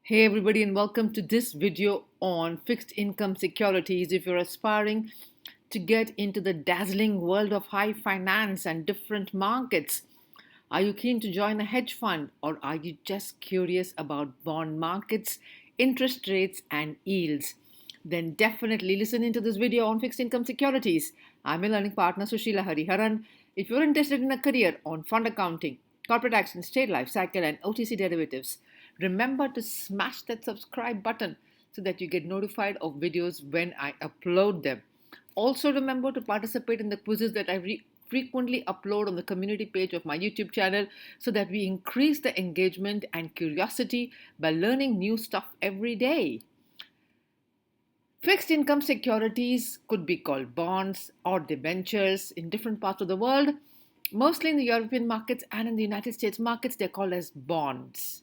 Hey everybody, and welcome to this video on fixed income securities. If you're aspiring to get into the dazzling world of high finance and different markets, are you keen to join a hedge fund, or are you just curious about bond markets, interest rates and yields? Then definitely listen into this video on fixed income securities. I'm your learning partner Sushila Hariharan. If you're interested in a career on fund accounting, corporate actions, trade life cycle and OTC derivatives, remember to smash that subscribe button so that you get notified of videos when I upload them. Also, remember to participate in the quizzes that I frequently upload on the community page of my YouTube channel so that we increase the engagement and curiosity by learning new stuff every day. Fixed income securities could be called bonds or debentures in different parts of the world. Mostly in the European markets and in the United States markets, they're called as bonds.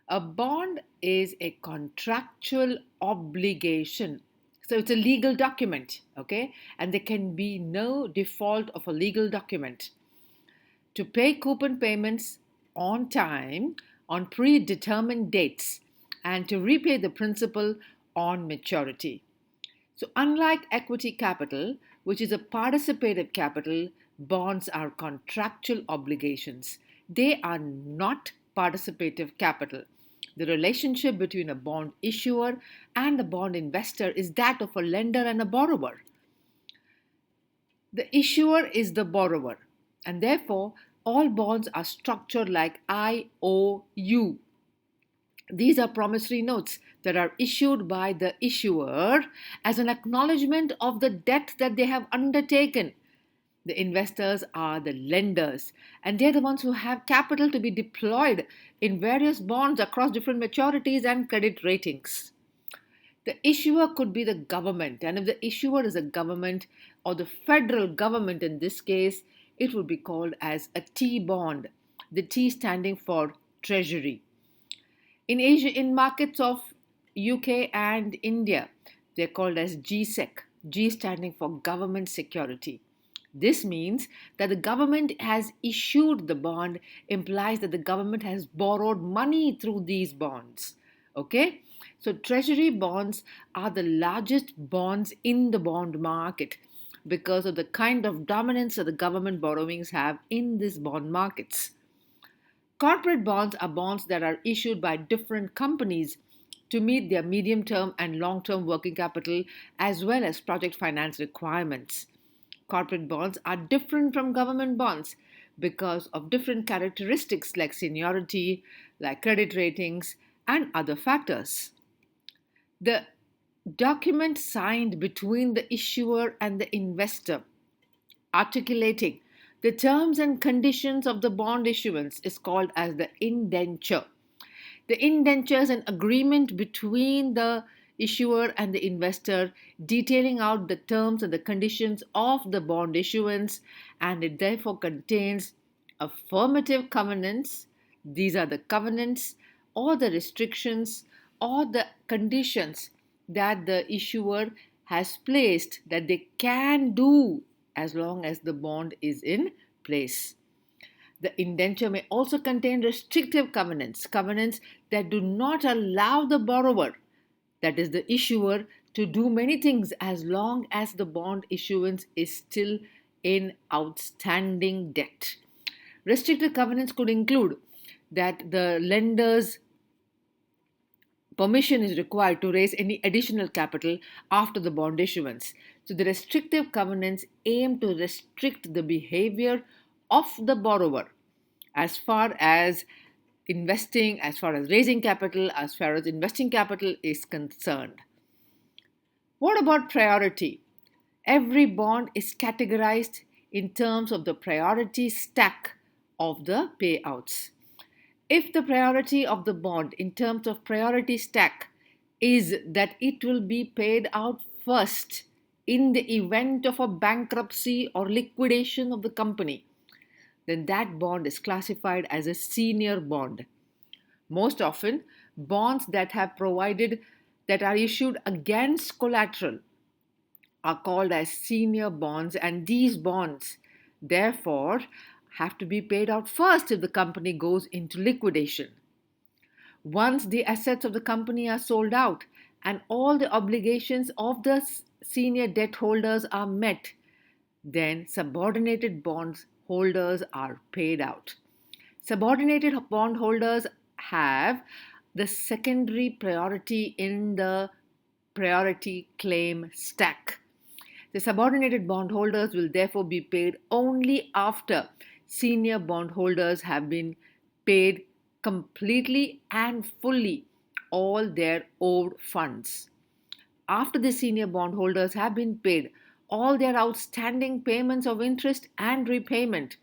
A bond is a contractual obligation. So it's a legal document, okay? And there can be no default of a legal document. To pay coupon payments on time, on predetermined dates, and to repay the principal on maturity. So, unlike equity capital, which is a participative capital, bonds are contractual obligations. They are not participative capital. The relationship between a bond issuer and a bond investor is that of a lender and a borrower. The issuer is the borrower, and therefore, all bonds are structured like IOU. These are promissory notes that are issued by the issuer as an acknowledgement of the debt that they have undertaken. The investors are the lenders, and they're the ones who have capital to be deployed in various bonds across different maturities and credit ratings. The issuer could be the government, and if the issuer is a government or the federal government in this case, it would be called as a T bond, the T standing for Treasury. In Asia, in markets of UK and India, they're called as GSEC, G standing for Government Security. This means that the government has issued the bond, implies that the government has borrowed money through these bonds. Okay? So, treasury bonds are the largest bonds in the bond market because of the kind of dominance that the government borrowings have in these bond markets. Corporate bonds are bonds that are issued by different companies to meet their medium term and long term working capital as well as project finance requirements. Corporate bonds are different from government bonds because of different characteristics like seniority, like credit ratings, and other factors. The document signed between the issuer and the investor articulating the terms and conditions of the bond issuance is called as the indenture. The indenture is an agreement between the issuer and the investor detailing out the terms and the conditions of the bond issuance, and it therefore contains affirmative covenants. These are the covenants or the restrictions or the conditions that the issuer has placed that they can do as long as the bond is in place. The indenture may also contain restrictive covenants, covenants that do not allow the borrower, that is the issuer, to do many things as long as the bond issuance is still in outstanding debt. Restrictive covenants could include that the lender's permission is required to raise any additional capital after the bond issuance. So, the restrictive covenants aim to restrict the behavior of the borrower as far as investing, as far as raising capital, as far as investing capital is concerned. What about priority? Every bond is categorized in terms of the priority stack of the payouts. If the priority of the bond in terms of priority stack is that it will be paid out first in the event of a bankruptcy or liquidation of the company, then that bond is classified as a senior bond. Most often, bonds that are issued against collateral are called as senior bonds, and these bonds, therefore, have to be paid out first if the company goes into liquidation. Once the assets of the company are sold out and all the obligations of the senior debt holders are met, then subordinated bonds holders are paid out. Subordinated bondholders have the secondary priority in the priority claim stack. The subordinated bondholders will therefore be paid only after senior bondholders have been paid completely and fully all their owed funds. After the senior bondholders have been paid all their outstanding payments of interest and repayment,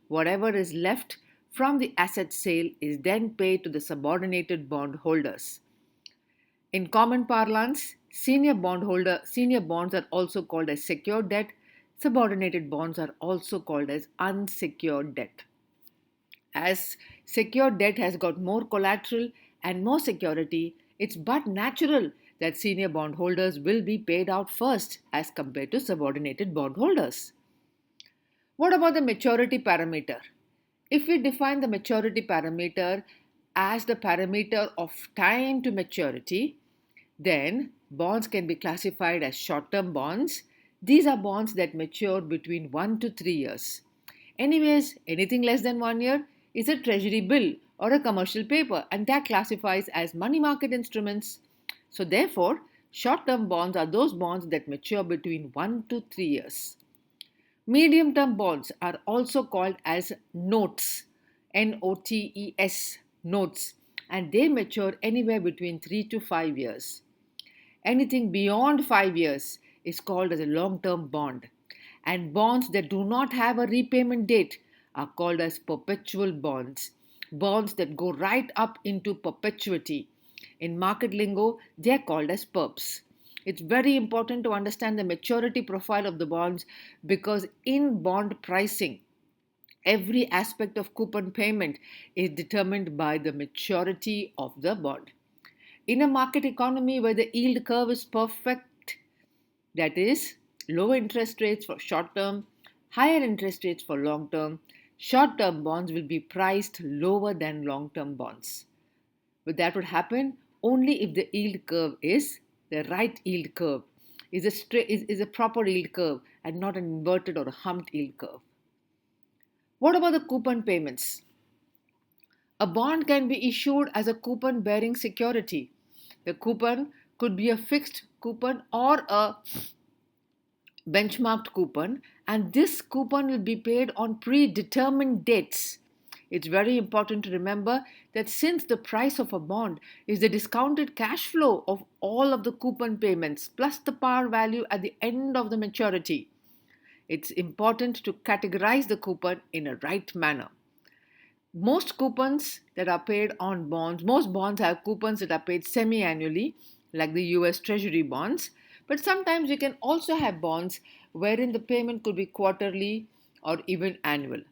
whatever is left from the asset sale is then paid to the subordinated bondholders. In common parlance, senior bonds are also called as secured debt. Subordinated bonds are also called as unsecured debt. As secured debt has got more collateral and more security, it's but natural that senior bondholders will be paid out first as compared to subordinated bondholders. What about the maturity parameter? If we define the maturity parameter as the parameter of time to maturity, then bonds can be classified as short term bonds. These are bonds that mature between 1 to 3 years. Anyways, anything less than 1 year is a treasury bill or a commercial paper, and that classifies as money market instruments. So, therefore, short term bonds are those bonds that mature between 1 to 3 years. Medium term bonds are also called as notes, NOTES, notes, and they mature anywhere between 3 to 5 years. Anything beyond 5 years is called as a long term bond, and bonds that do not have a repayment date are called as perpetual bonds, bonds that go right up into perpetuity. In market lingo, they are called as perps. It's very important to understand the maturity profile of the bonds because in bond pricing, every aspect of coupon payment is determined by the maturity of the bond. In a market economy where the yield curve is perfect, that is, low interest rates for short term, higher interest rates for long term, short term bonds will be priced lower than long term bonds. But that would happen only if the yield curve is the right yield curve, is a proper yield curve and not an inverted or a humped yield curve. What about the coupon payments? A bond can be issued as a coupon bearing security. The coupon could be a fixed coupon or a benchmarked coupon, and this coupon will be paid on predetermined dates. It's very important to remember that since the price of a bond is the discounted cash flow of all of the coupon payments plus the par value at the end of the maturity, it's important to categorize the coupon in a right manner. Most coupons that are paid on bonds, most bonds have coupons that are paid semi annually, like the US Treasury bonds, but sometimes you can also have bonds wherein the payment could be quarterly or even annual.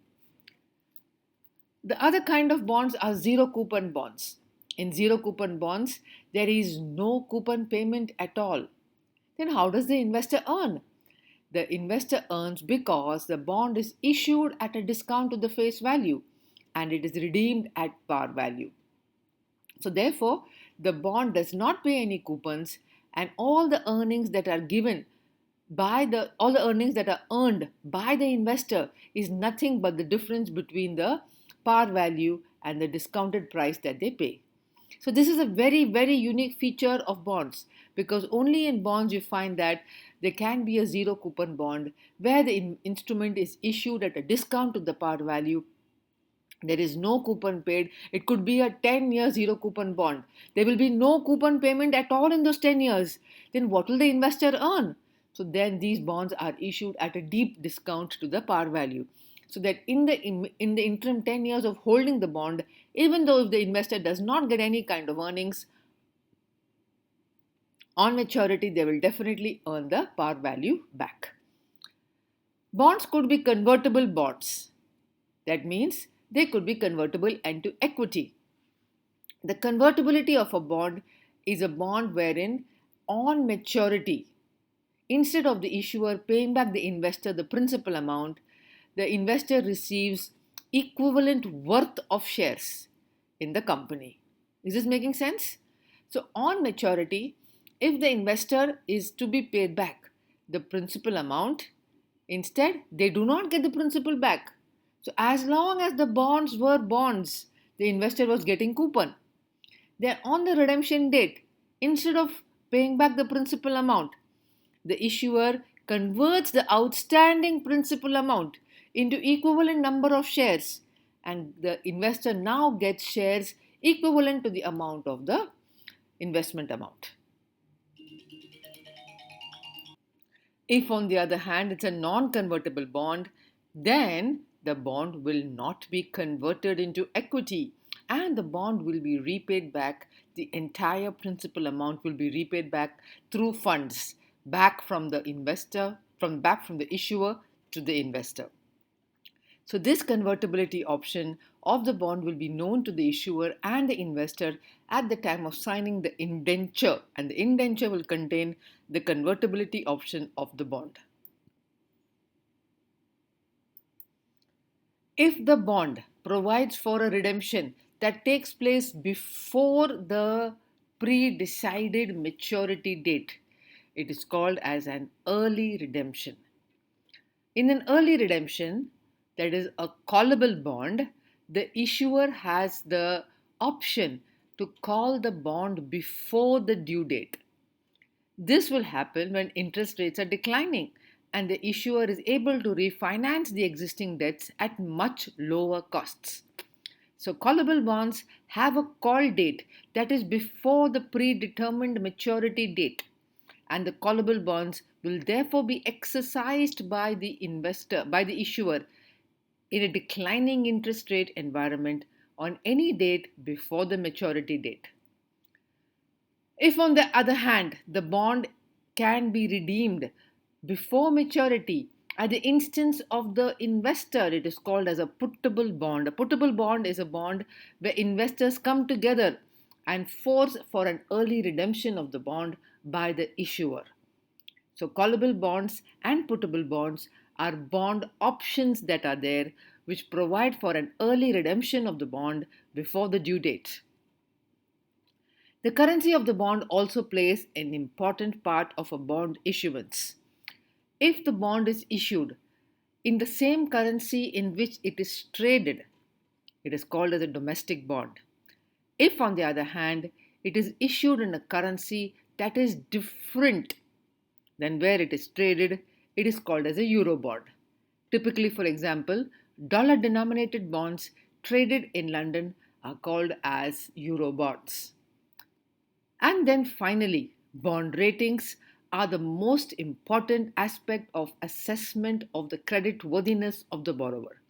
The other kind of bonds are zero coupon bonds. In zero coupon bonds, there is no coupon payment at all. Then, how does the investor earn? The investor earns because the bond is issued at a discount to the face value and it is redeemed at par value. So, therefore, the bond does not pay any coupons, and all the earnings that are given all the earnings that are earned by the investor is nothing but the difference between the par value and the discounted price that they pay. So this is a very, very unique feature of bonds because only in bonds you find that there can be a zero coupon bond where the instrument is issued at a discount to the par value. There is no coupon paid. It could be a 10-year zero coupon bond. There will be no coupon payment at all in those 10 years. Then what will the investor earn? So then these bonds are issued at a deep discount to the par value. So that in the interim 10 years of holding the bond, even though if the investor does not get any kind of earnings, on maturity they will definitely earn the par value back. Bonds could be convertible bonds. That means they could be convertible into equity. The convertibility of a bond is a bond wherein on maturity, instead of the issuer paying back the investor the principal amount, the investor receives equivalent worth of shares in the company. Is this making sense? So, on maturity, if the investor is to be paid back the principal amount, instead they do not get the principal back. So, as long as the bonds were bonds, the investor was getting coupon. Then, on the redemption date, instead of paying back the principal amount, the issuer converts the outstanding principal amount into equivalent number of shares, and the investor now gets shares equivalent to the amount of the investment amount. If, on the other hand, it's a non convertible bond, then the bond will not be converted into equity and the bond will be repaid back. The entire principal amount will be repaid back through funds back from the investor, back from the issuer to the investor. So, this convertibility option of the bond will be known to the issuer and the investor at the time of signing the indenture, and the indenture will contain the convertibility option of the bond. If the bond provides for a redemption that takes place before the pre decided maturity date, it is called as an early redemption. In an early redemption, that is a callable bond, the issuer has the option to call the bond before the due date. This will happen when interest rates are declining and the issuer is able to refinance the existing debts at much lower costs. So, callable bonds have a call date that is before the predetermined maturity date, and the callable bonds will therefore be exercised by the investor, by the issuer, in a declining interest rate environment on any date before the maturity date. If, on the other hand, the bond can be redeemed before maturity, at the instance of the investor, it is called as a puttable bond. A puttable bond is a bond where investors come together and force for an early redemption of the bond by the issuer. So, callable bonds and puttable bonds are bond options that are there which provide for an early redemption of the bond before the due date. The currency of the bond also plays an important part of a bond issuance. If the bond is issued in the same currency in which it is traded, it is called as a domestic bond. If, on the other hand, it is issued in a currency that is different than where it is traded, it is called as a euro bond. Typically, for example, dollar denominated bonds traded in London are called as euro bonds. And then finally, bond ratings are the most important aspect of assessment of the credit worthiness of the borrower.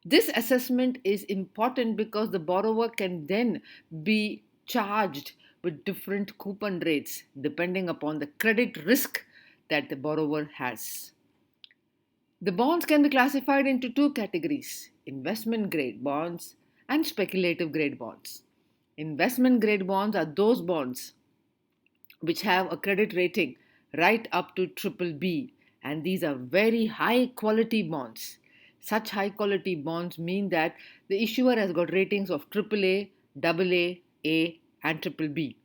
This assessment is important because the borrower can then be charged with different coupon rates depending upon the credit risk that the borrower has. The bonds can be classified into two categories: investment grade bonds and speculative grade bonds. Investment grade bonds are those bonds which have a credit rating right up to triple B, and these are very high quality bonds. Such high quality bonds mean that the issuer has got ratings of AAA, AA, A, and triple B.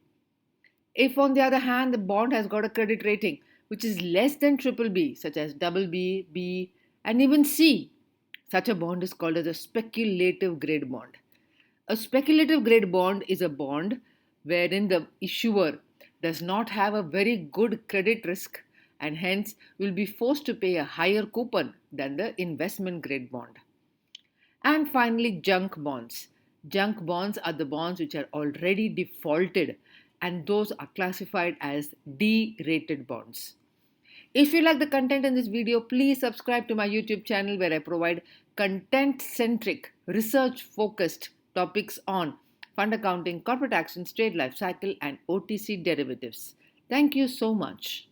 If, on the other hand, the bond has got a credit rating which is less than triple B, such as double B, B, and even C, such a bond is called as a speculative grade bond. A speculative grade bond is a bond wherein the issuer does not have a very good credit risk and hence will be forced to pay a higher coupon than the investment grade bond. And finally, junk bonds. Junk bonds are the bonds which are already defaulted and those are classified as D rated bonds. If you like the content in this video, please subscribe to my YouTube channel where I provide content centric, research focused topics on fund accounting, corporate actions, trade life cycle, and OTC derivatives. Thank you so much.